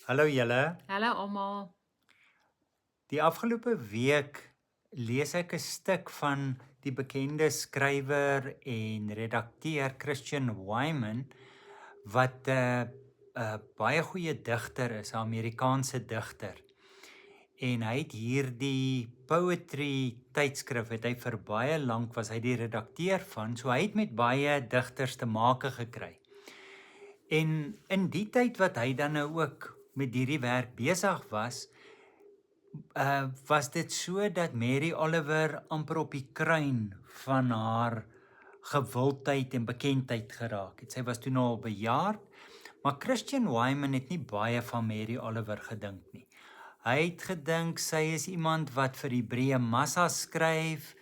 Hallo julle. Hallo almal. Die afgelope week lees ek 'n stuk van die bekende skrywer en redakteur Christian Wiman wat 'n baie goeie digter is, 'n Amerikaanse digter. En hy het hierdie poetry tydskrif het hy vir baie lank was hy die redakteur van, so hy het met baie digters te make gekry. En in die tyd wat hy dan nou ook met hierdie werk besig was dit so dat Mary Oliver amper op die kruin van haar gewildheid en bekendheid geraak het. Sy was toe al bejaard, maar Christian Wiman het nie baie van Mary Oliver gedink nie. Hy het gedink sy is iemand wat vir die breë massa skryf.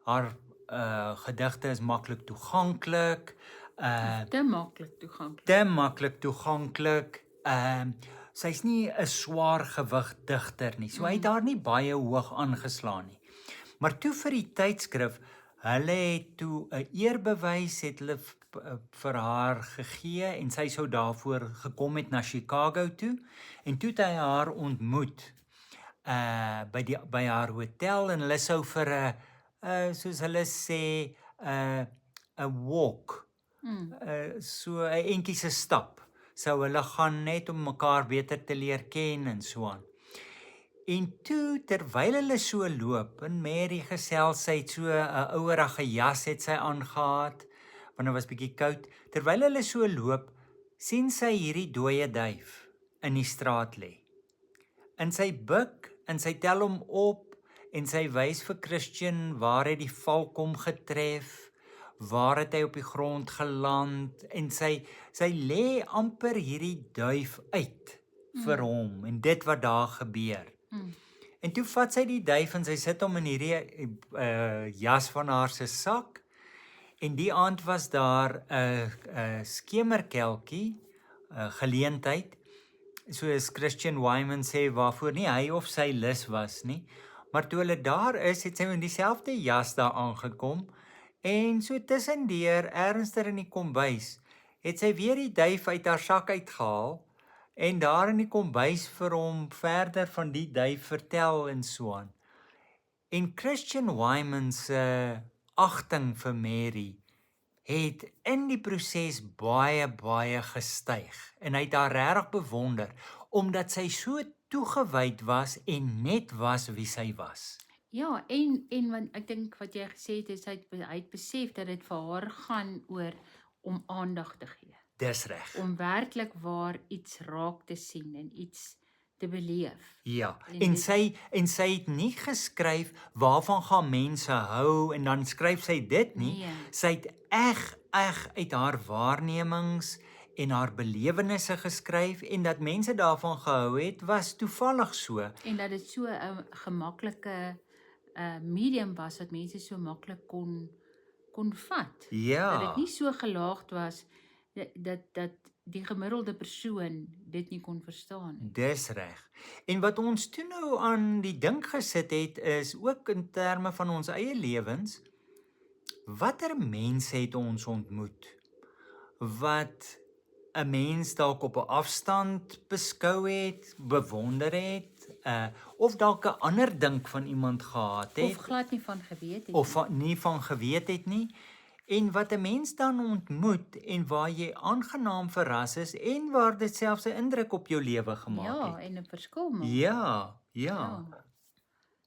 Haar gedigte is maklik toeganklik. Te maklik toeganklik. Te maklik toeganklik. Sy's nie 'n swaar gewig digter nie. So hy het haar nie baie hoog aangeslaan nie. Maar toe vir die tydskrif, hulle het toe 'n eerbewys het hulle vir haar gegee en sy sou daarvoor gekom het na Chicago toe en toe het hy haar ontmoet by haar hotel en hulle sou vir 'n soos hulle sê 'n walk so 'n entjie se stap sou hulle gaan net om mekaar beter te leer ken en so aan. En toe terwyl hulle so loop en Mary gesels, sy het so 'n ouerige jas het sy aangehad want dit was bietjie koud. Terwyl hulle so loop, sien sy hierdie dooie duif in die straat lê. En sy buig en sy tel hom op en sy wys vir Christian waar het die valk hom getref, waar het hy op die grond geland en sy lê amper hierdie duif uit vir hom en dit wat daar gebeur. En toe vat sy die duif en sy sit hom in hierdie jas van haar se sak en die aand was daar 'n skemerkelkie geleentheid soos Christian Wiman sê waarvoor nie hy of sy lus was nie, maar toe hulle daar is, het sy in dieselfde jas daar aangekom en so tussendeur ernstig in die kombuis, het sy weer die duif uit haar sak uitgehaal en daar in die kombuis vir hom verder van die duif vertel en so aan. En Christian Wiman se agting vir Mary het in die proses baie gestyg en hy het haar regtig bewonder omdat sy so toegewyd was en net was wie sy was. Ja, en want ek dink wat jy gesê het is hy het besef dat dit vir haar gaan oor om aandag te gee. Dis reg. Om werklik waar iets raak te sien en iets te beleef. Ja, En en dit- sy het nie geskryf waarvan gaan mense hou en dan skryf sy dit nie. Nee. Sy het reg uit haar waarnemings en haar belewennisse geskryf en dat mense daarvan gehou het was toevallig so. En dat dit so 'n gemaklike medium was wat mense so maklik kon vat. Ja. Dat dit nie so gelaagd was dat die gemiddelde persoon dit nie kon verstaan nie. Dis reg. En wat ons toe nou aan die dink gesit het is ook in terme van ons eie lewens. Watter mense het ons ontmoet wat 'n mens dalk op 'n afstand beskou het, bewonder het, of dalk 'n ander dink van iemand gehad het Of glad nie van geweet het. of nie van geweet het nie en wat 'n mens dan ontmoet en waar jy aangenaam verras is en waar dit selfs 'n indruk op jou lewe gemaak Ja, het. en 'n verskil maak. Ja.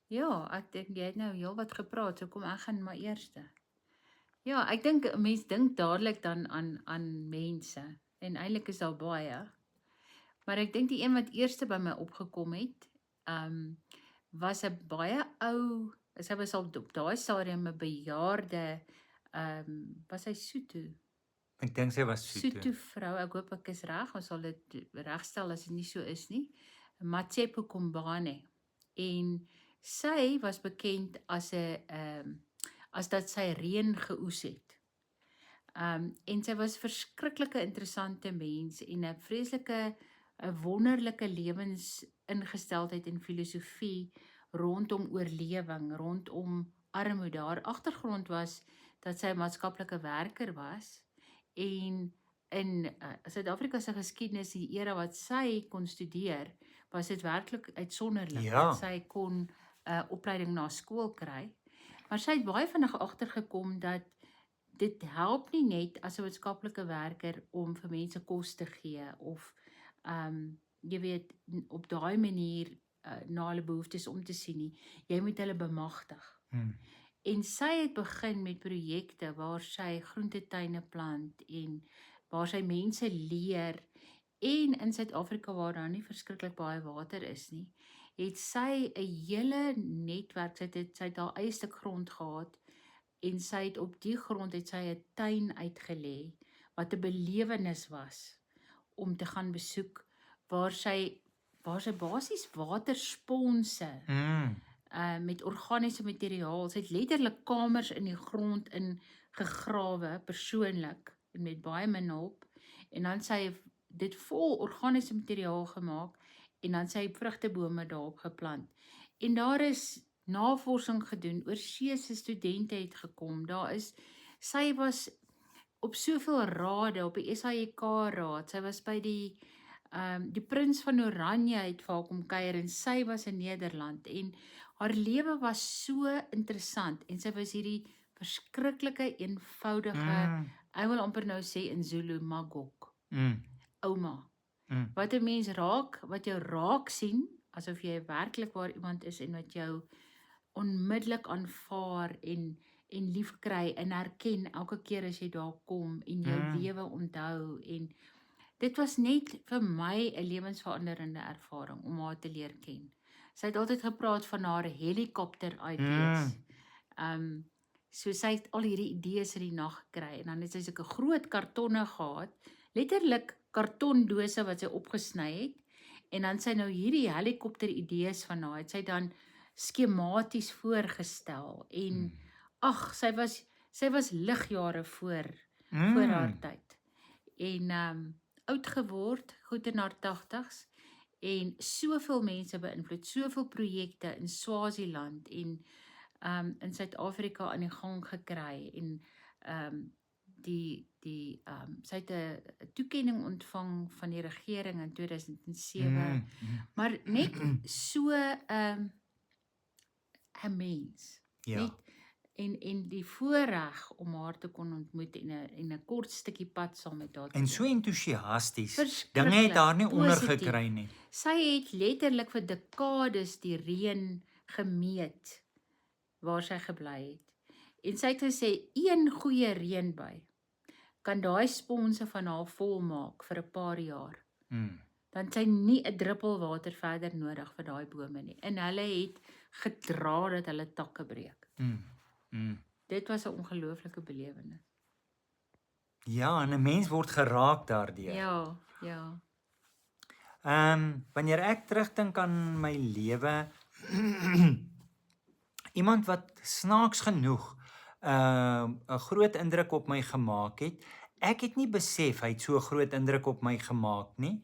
Ja, ek dink jy het nou heelwat gepraat, so kom ek gaan maar eerste. Ja, ek dink 'n mens dink dadelik dan aan mense en eintlik is daar baie. Maar ek dink die een wat eerste by my opgekom het, was 'n baie ou, sy was al op daai stadium 'n bejaarde, was hy Sotho? Ek dink sy was Sotho vrou, ek hoop ek is reg, ons sal dit regstel as dit nie so is nie. Matsepo Kombane. En sy was bekend as 'n as dat sy reën geoes het. En sy was verskriklike interessante mens en 'n vreeslike 'n wonderlike lewensingesteldheid en filosofie rondom oorlewing, rondom armoede. Haar agtergrond was dat sy 'n maatskaplike werker was en in Suid-Afrika se geskiedenis, die era wat sy kon studeer, was dit werklik uitsonderlik Ja. dat sy kon opleiding na skool kry. Maar sy het baie vinnig agtergekom dat dit help nie net as 'n wetenskaplike werker om vir mense kos te gee of jy weet op daai manier na hulle behoeftes om te sien nie. Jy moet hulle bemagtig. En sy het begin met projekte waar sy groentetuine plant en waar sy mense leer, en in Suid-Afrika waar daar nie verskriklik baie water is nie, het sy 'n hele netwerk, sy het haar eie stuk grond gehad, en sy het op die grond het sy 'n tuin uitgelê, wat 'n belewenis was, om te gaan besoek, waar sy basies watersponse, met organiese materiaal, sy het letterlik kamers in die grond ingegrawe, persoonlik, en met baie min hulp, en dan sy dit vol organiese materiaal gemaak, en dan sy vrugtebome daarop geplant. En daar is navorsing gedoen, oorseese studente het gekom, sy was op soveel rade, op die SAIK raad, sy was by die Prins van Oranje het vir haar kom kuier, en sy was in Nederland, en haar lewe was so interessant, en sy was hierdie verskriklike, eenvoudige, ek wil amper nou sê in Zulu, magok, ouma, wat 'n mens wat jou raak sien, asof jy werklik waar iemand is, en wat jou onmiddellik aanvaar, en lief kry, en herken, elke keer as jy daar kom, en jou lewe onthou, en dit was net vir my 'n lewensveranderende ervaring, om haar te leer ken. Sy het altyd gepraat van haar helikopter idees. So sy het al hierdie idees in die nag gekry, en dan het sy sulke groot kartonne gehad, letterlik kartondose wat sy opgesny het, en dan sy nou hierdie helikopter idees van haar, het sy dan skematies voorgestel, en ag, sy was ligjare voor haar tyd, en oud geword, goed in haar 80's, en soveel mense beïnvloed, soveel projekte in Swaziland, en in Suid-Afrika aan die gang gekry, en sy het 'n toekenning ontvang van die regering in 2007, maar net so 'n mens, net, en die voorreg om haar te kon ontmoet, en 'n kort stukkie pad saam met haar. En so entoesiasties, dinge het haar nie ondergekry nie. Sy het letterlik vir dekades die reën gemeet, waar sy gebly het. En sy het gesê, een goeie reënbui kan daai sponse van haar vol maak vir 'n paar jaar. Dan sy nie 'n druppel water verder nodig vir daai bome nie. En hulle het gedra dat hulle takke breek. Dit was 'n ongelooflike belewenis. Ja, en 'n mens word geraak daardeur. Ja. Wanneer ek terugdink aan my lewe, iemand wat snaaks genoeg 'n groot indruk op my gemaak het, ek het nie besef hy het so 'n groot indruk op my gemaak nie,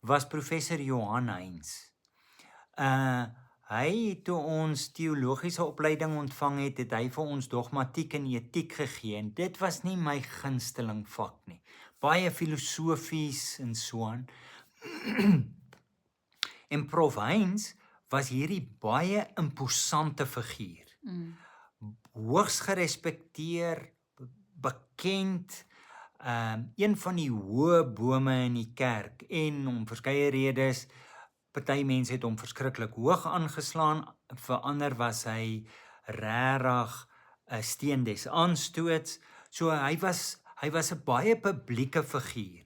was professor Johan Heinz. Hy het toe ons teologiese opleiding ontvang het hy vir ons dogmatiek en etiek gegee, en dit was nie my gunsteling vak nie. Baie filosofies en so aan. En Prof Heinz was hierdie baie imposante figuur. Hoogs gerespekteer, bekend, een van die hoë bome in die kerk, en om verskeie redes, party mense het hom verskriklik hoog aangeslaan, vir ander was hy regtig 'n steen des aanstoots, so hy was 'n baie publieke figuur.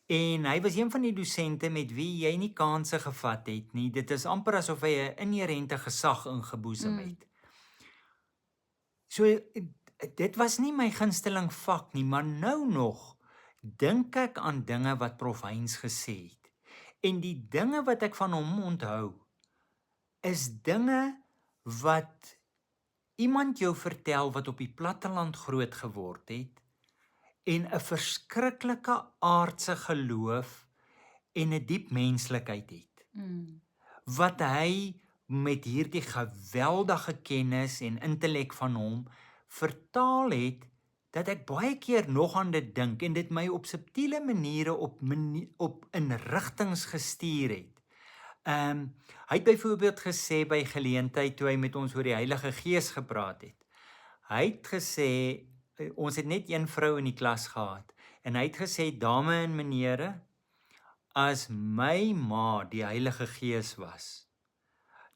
En hy was een van die dosente met wie jy nie kanse gevat het nie, dit is amper asof hy 'n inherente gesag ingeboesem het. So, dit was nie my gunsteling vak nie, maar nou nog dink ek aan dinge wat Prof Heinz gesê het. En die dinge wat ek van hom onthou, is dinge wat iemand jou vertel wat op die platteland groot geword het, en 'n verskriklike aardse geloof en 'n diep menslikheid het. Wat hy met hierdie geweldige kennis en intellek van hom vertaal het dat ek baie keer nog aan dit dink en dit my op subtiele maniere op in rigtings gestuur het. Hy het byvoorbeeld gesê by geleentheid toe hy met ons oor die Heilige Gees gepraat het. Hy het gesê, ons het net een vrou in die klas gehad, en hy het gesê, dame en menere, as my ma die Heilige Gees was,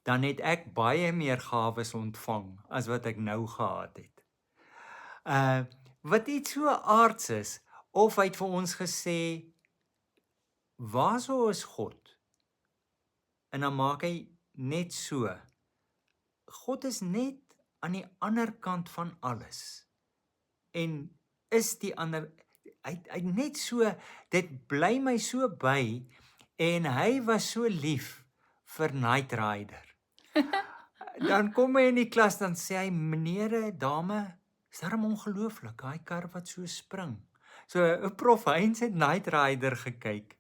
dan het ek baie meer gawes ontvang as wat ek nou gehad het. Wat iets so aards is, of hy het vir ons gesê, waarso is God? En dan maak hy net so. God is net aan die ander kant van alles. En is die ander, hy net so, dit bly my so by, en hy was so lief vir Knight Rider. Dan kom hy in die klas, dan sê hy, menere, dame, is daarom ongelooflik, daai kar wat so spring. So, Prof Heinz het Knight Rider gekyk.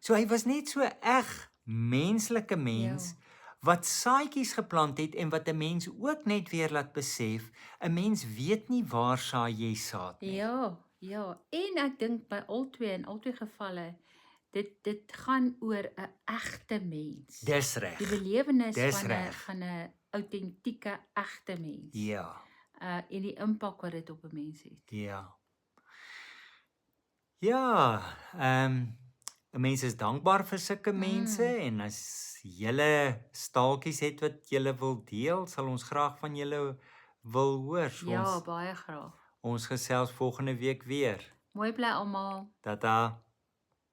So hy was net so eg menslike mens, wat saadjies geplant het, en wat 'n mens ook net weer laat besef, 'n mens weet nie waar saai jy saad nie. Ja, en ek dink by in albei gevalle, dit gaan oor 'n egte mens. Dis reg. Die belewenis Dis van reg. 'n autentieke egte mens. Ja, En die impak wat dit op 'n mens het. ja. Ja, 'n mens is dankbaar vir sulke mense, en as julle staaltjies het wat julle wil deel, sal ons graag van julle wil hoor. So Ja, baie graag. ons gesels volgende week weer. Mooi bly almal. Tata.